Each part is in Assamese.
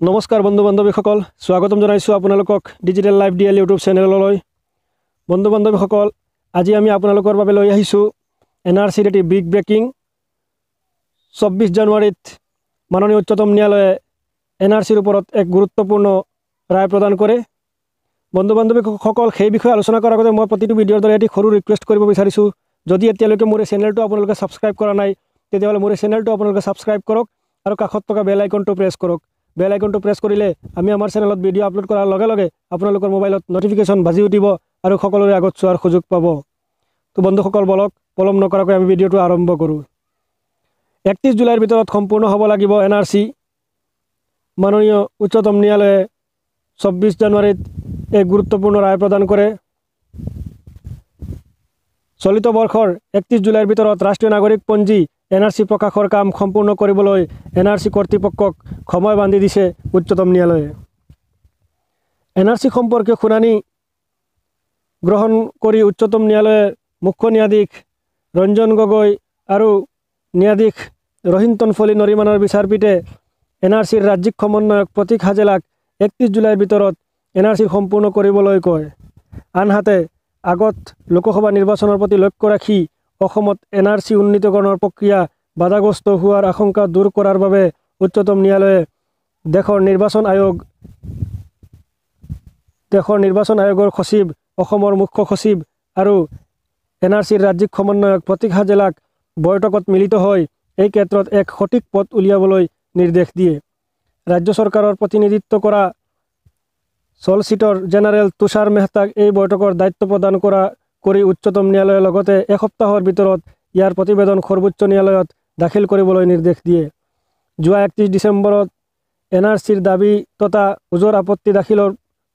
নমস্কাৰ বন্ধু বান্ধৱীসকল, স্বাগতম জনাইছোঁ আপোনালোকক ডিজিটেল লাইভ ডিএল ইউটিউব চেনেললৈ। বন্ধু বান্ধৱীসকল, আজি আমি আপোনালোকৰ বাবে লৈ আহিছোঁ NRCৰ এটি বিগ ব্ৰেকিং। 24 জানুৱাৰীত মাননীয় উচ্চতম ন্যায়ালয়ে NRCৰ ওপৰত এক গুৰুত্বপূৰ্ণ ৰায় প্ৰদান কৰে। বন্ধু বান্ধৱীসকল, সেই বিষয়ে আলোচনা কৰাৰ আগতে মই প্ৰতিটো ভিডিঅ'ৰ দৰে এটি সৰু ৰিকুৱেষ্ট কৰিব বিচাৰিছোঁ। যদি এতিয়ালৈকে মোৰ এই চেনেলটো আপোনালোকে ছাবস্ক্ৰাইব কৰা নাই, তেতিয়াহ'লে মোৰ এই চেনেলটো আপোনালোকে ছাবস্ক্ৰাইব কৰক আৰু কাষত থকা বেল আইকনটো প্ৰেছ কৰক। বেল আইকনটো প্ৰেছ কৰিলে আমি আমাৰ চেনেলত ভিডিঅ' আপলোড কৰাৰ লগে লগে আপোনালোকৰ মোবাইলত নটিফিকেশ্যন বাজি উঠিব আৰু সকলোৰে আগত চোৱাৰ সুযোগ পাব। তো বন্ধুসকল, বলক পলম নকৰাকৈ আমি ভিডিঅ'টো আৰম্ভ কৰোঁ। 31 জুলাইৰ ভিতৰত সম্পূৰ্ণ হ'ব লাগিব NRC। মাননীয় উচ্চতম ন্যায়ালয়ে 24 জানুৱাৰীত এক গুৰুত্বপূৰ্ণ ৰায় প্ৰদান কৰে। চলিত বৰ্ষৰ 31 জুলাইৰ ভিতৰত ৰাষ্ট্ৰীয় নাগৰিকপঞ্জী NRC প্ৰকাশৰ কাম সম্পূৰ্ণ কৰিবলৈ NRC কৰ্তৃপক্ষক সময় বান্ধি দিছে উচ্চতম ন্যায়ালয়ে। NRC সম্পৰ্কীয় শুনানি গ্ৰহণ কৰি উচ্চতম ন্যায়ালয়ে মুখ্য ন্যায়াধীশ ৰঞ্জন গগৈ আৰু ন্যায়াধীশ ৰহিন্তন ফলি নৰিমানৰ বিচাৰপীঠে NRCৰ ৰাজ্যিক সমন্বয়ক প্ৰতীক হাজেলাক 31 জুলাইৰ ভিতৰত NRC সম্পূৰ্ণ কৰিবলৈ কয়। আনহাতে আগত লোকসভা নিৰ্বাচনৰ প্ৰতি লক্ষ্য ৰাখি অসমত NRC উন্নীতকৰণৰ প্ৰক্ৰিয়া বাধাগ্ৰস্ত হোৱাৰ আশংকা দূৰ কৰাৰ বাবে উচ্চতম ন্যায়ালয়ে দেশৰ নিৰ্বাচন আয়োগৰ সচিব, অসমৰ মুখ্য সচিব আৰু NRCৰ ৰাজ্যিক সমন্বয়ক প্ৰতীক হাজেলাক বৈঠকত মিলিত হৈ এই ক্ষেত্ৰত এক সঠিক পথ উলিয়াবলৈ নিৰ্দেশ দিয়ে। ৰাজ্য চৰকাৰৰ প্ৰতিনিধিত্ব কৰা চলিচিটৰ জেনেৰেল তুষাৰ মেহতাক এই বৈঠকৰ দায়িত্ব প্ৰদান কৰি উচ্চতম ন্যায়ালয়ে লগতে এসপ্তাহৰ ভিতৰত ইয়াৰ প্ৰতিবেদন সৰ্বোচ্চ ন্যায়ালয়ত দাখিল কৰিবলৈ নিৰ্দেশ দিয়ে। যোৱা 31 ডিচেম্বৰত NRCৰ দাবী তথা ওজৰ আপত্তি দাখিলৰ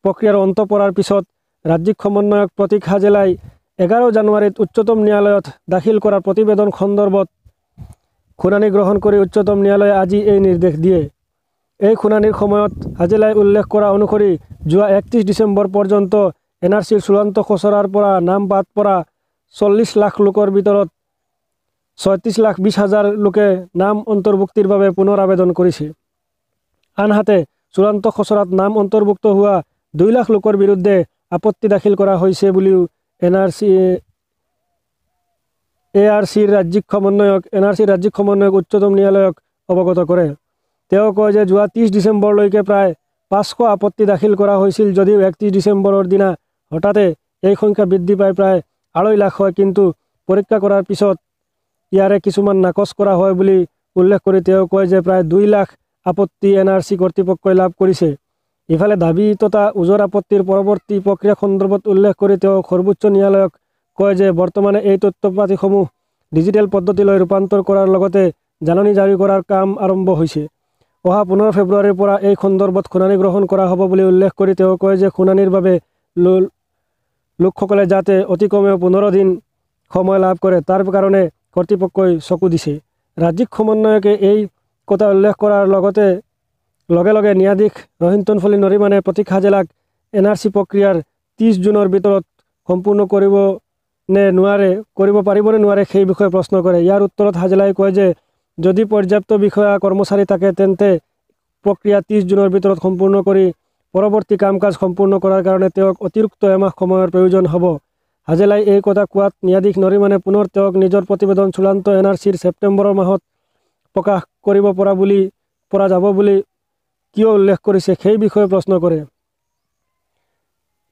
প্ৰক্ৰিয়াৰ অন্ত পৰাৰ পিছত ৰাজ্যিক সমন্বয়ক প্ৰতীক হাজেলাই 11 জানুৱাৰীত উচ্চতম ন্যায়ালয়ত দাখিল কৰা প্ৰতিবেদন সন্দৰ্ভত শুনানি গ্ৰহণ কৰি উচ্চতম ন্যায়ালয়ে আজি এই নিৰ্দেশ দিয়ে। এই শুনানিৰ সময়ত হাজেলাই উল্লেখ কৰা অনুসৰি যোৱা 31 ডিচেম্বৰ পৰ্যন্ত NRCৰ চূড়ান্ত খচৰাৰ পৰা নাম বাদ পৰা 40 লাখ লোকৰ ভিতৰত 36,20,000 লোকে নাম অন্তৰ্ভুক্তিৰ বাবে পুনৰ আবেদন কৰিছে। আনহাতে চূড়ান্ত খচৰাত নাম অন্তৰ্ভুক্ত হোৱা 2 লাখ লোকৰ বিৰুদ্ধে আপত্তি দাখিল কৰা হৈছে বুলিও NRCৰ ৰাজ্যিক সমন্বয়ক উচ্চতম ন্যায়ালয়ক অৱগত কৰে। তেওঁ কয় যে যোৱা 30 ডিচেম্বৰলৈকে প্ৰায় 500 আপত্তি দাখিল কৰা হৈছিল যদিও 31 ডিচেম্বৰৰ দিনা হঠাতে এই সংখ্যা বৃদ্ধি পাই প্ৰায় 2.5 লাখ হয়, কিন্তু পৰীক্ষা কৰাৰ পিছত ইয়াৰে কিছুমান নাকচ কৰা হয় বুলি উল্লেখ কৰি তেওঁ কয় যে প্ৰায় 2 লাখ আপত্তি NRC কৰ্তৃপক্ষই লাভ কৰিছে। ইফালে দাবী তথা ওজৰ আপত্তিৰ পৰৱৰ্তী প্ৰক্ৰিয়া সন্দৰ্ভত উল্লেখ কৰি তেওঁ সৰ্বোচ্চ ন্যায়ালয়ক কয় যে বৰ্তমানে এই তথ্যপাতিসমূহ ডিজিটেল পদ্ধতিলৈ ৰূপান্তৰ কৰাৰ লগতে জাননী জাৰি কৰাৰ কাম আৰম্ভ হৈছে। অহা 15 ফেব্ৰুৱাৰীৰ পৰা এই সন্দৰ্ভত শুনানি গ্ৰহণ কৰা হ'ব বুলি উল্লেখ কৰি তেওঁ কয় যে শুনানিৰ বাবে লোকসকলে যাতে অতি কমেও 15 দিন সময় লাভ কৰে তাৰ কাৰণে কৰ্তৃপক্ষই চকু দিছে। ৰাজ্যিক সমন্বয়কে এই কথা উল্লেখ কৰাৰ লগে লগে ন্যায়াধীশ ৰহিন্তন ফলি নৰিমানে প্ৰতীক হাজেলাক NRC প্ৰক্ৰিয়াৰ 30 জুনৰ ভিতৰত সম্পূৰ্ণ কৰিব পাৰিব নে নোৱাৰে সেই বিষয়ে প্ৰশ্ন কৰে। ইয়াৰ উত্তৰত হাজেলাই কয় যে যদি পৰ্যাপ্ত বিষয়া কৰ্মচাৰী থাকে তেন্তে প্ৰক্ৰিয়া 30 জুনৰ ভিতৰত সম্পূৰ্ণ কৰি পৰৱৰ্তী কাম কাজ সম্পূৰ্ণ কৰাৰ কাৰণে তেওঁক অতিৰিক্ত এমাহ সময়ৰ প্ৰয়োজন হ'ব। হাজেলাই এই কথা কোৱাত ন্যায়াধীশ নৰিমানে পুনৰ তেওঁক নিজৰ প্ৰতিবেদন চূড়ান্ত NRCৰ ছেপ্টেম্বৰৰ মাহত প্ৰকাশ কৰিব পৰা যাব বুলি কিয় উল্লেখ কৰিছে সেই বিষয়ে প্ৰশ্ন কৰে।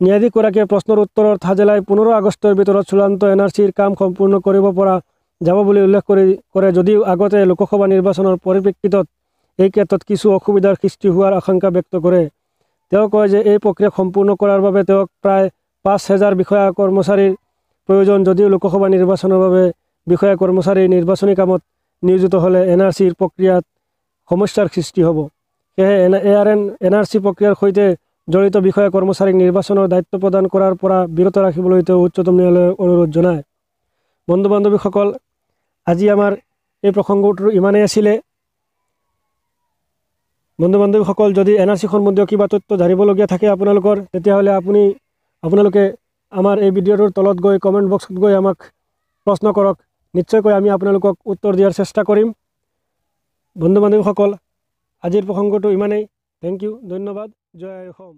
ন্যায়াধীশগৰাকীয়ে প্ৰশ্নৰ উত্তৰত হাজেলাই 15 আগষ্টৰ ভিতৰত চূড়ান্ত NRCৰ কাম সম্পূৰ্ণ কৰিব পৰা যাব বুলি উল্লেখ কৰে যদিও আগতে লোকসভা নিৰ্বাচনৰ পৰিপ্ৰেক্ষিতত এই ক্ষেত্ৰত কিছু অসুবিধাৰ সৃষ্টি হোৱাৰ আশংকা ব্যক্ত কৰে। তেওঁ কয় যে এই প্ৰক্ৰিয়া সম্পূৰ্ণ কৰাৰ বাবে তেওঁক প্ৰায় 5,000 বিষয়া কৰ্মচাৰীৰ প্ৰয়োজন যদিও লোকসভা নিৰ্বাচনৰ বাবে বিষয়া কৰ্মচাৰী নিৰ্বাচনী কামত নিয়োজিত হ'লে NRCৰ প্ৰক্ৰিয়াত সমস্যাৰ সৃষ্টি হ'ব। সেয়েহে NRC প্ৰক্ৰিয়াৰ সৈতে জড়িত বিষয়া কৰ্মচাৰীক নিৰ্বাচনৰ দায়িত্ব প্ৰদান কৰাৰ পৰা বিৰত ৰাখিবলৈ তেওঁ উচ্চতম ন্যায়ালয়ক অনুৰোধ জনায়। বন্ধু বান্ধৱীসকল, আজি আমাৰ এই প্ৰসংগটো ইমানেই আছিলে। বন্ধু বান্ধৱীসকল, যদি NRC সম্বন্ধীয় কিবা তথ্য জানিবলগীয়া থাকে আপোনালোকৰ, তেতিয়াহ'লে আপোনালোকে আমাৰ এই ভিডিঅ'টোৰ তলত গৈ কমেণ্ট বক্সত গৈ আমাক প্ৰশ্ন কৰক। নিশ্চয়কৈ আমি আপোনালোকক উত্তৰ দিয়াৰ চেষ্টা কৰিম। বন্ধু বান্ধৱীসকল, আজিৰ প্ৰসংগটো ইমানেই। থেংক ইউ, ধন্যবাদ। জয় আই অসম।